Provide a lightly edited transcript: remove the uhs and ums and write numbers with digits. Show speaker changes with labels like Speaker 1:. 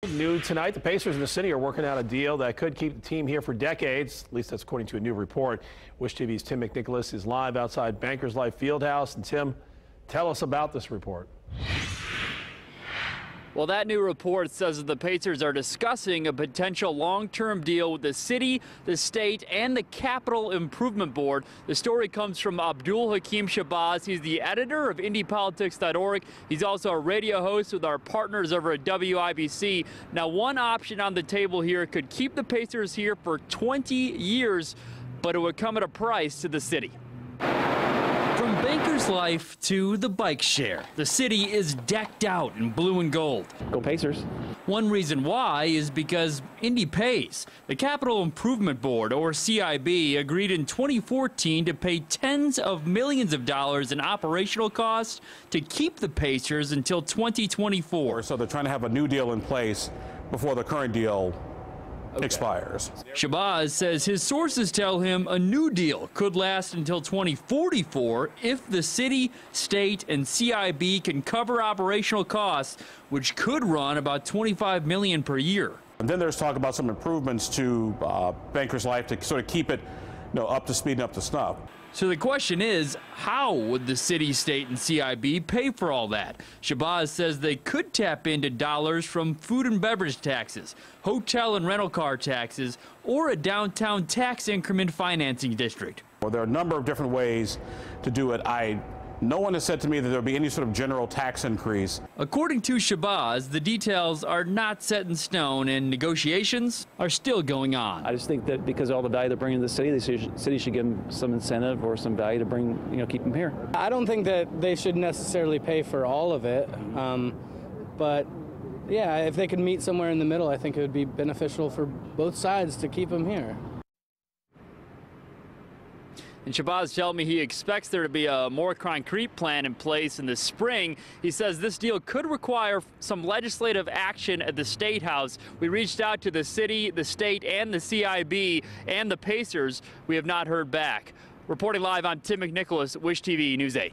Speaker 1: New tonight, the Pacers and the city are working out a deal that could keep the team here for decades. At least that's according to a new report. Wish TV's Tim McNicholas is live outside Bankers Life Fieldhouse. And Tim, tell us about this report.
Speaker 2: Well, that new report says that the Pacers are discussing a potential long-term deal with the city, the state, and the Capital Improvement Board. The story comes from Abdul Hakim Shabazz. He's the editor of IndyPolitics.org. He's also a radio host with our partners over at WIBC. Now, one option on the table here could keep the Pacers here for 20 years, but it would come at a price to the city. From Bankers Life to the bike share, the city is decked out in blue and gold.
Speaker 3: Go Pacers.
Speaker 2: One reason why is because Indy pays. The Capital Improvement Board, or CIB, agreed in 2014 to pay tens of millions of dollars in operational costs to keep the Pacers until 2024.
Speaker 4: So they're trying to have a new deal in place before the current deal expires.
Speaker 2: Shabazz says his sources tell him a new deal could last until 2044 if the city, state, and CIB can cover operational costs, which could run about $25 million per year.
Speaker 4: And then there's talk about some improvements to Bankers Life to sort of keep it, up to speed and up to snuff.
Speaker 2: So the question is, how would the city, state, and CIB pay for all that? Shabazz says they could tap into dollars from food and beverage taxes, hotel and rental car taxes, or a downtown tax increment financing district.
Speaker 4: Well, there are a number of different ways to do it. No one has said to me that there will be any sort of general tax increase.
Speaker 2: According to Shabazz, the details are not set in stone and negotiations are still going on.
Speaker 3: I just think that because of all the value they're bringing to the city, the city should give them some incentive or some value to keep them here.
Speaker 5: I don't think that they should necessarily pay for all of it, but yeah, if they could meet somewhere in the middle, I think it would be beneficial for both sides to keep them here.
Speaker 2: And Shabazz told me he expects there to be a more concrete plan in place in the spring. He says this deal could require some legislative action at the State House. We reached out to the city, the state, and the CIB and the Pacers. We have not heard back. Reporting live, I'm Tim McNicholas, Wish TV News 8.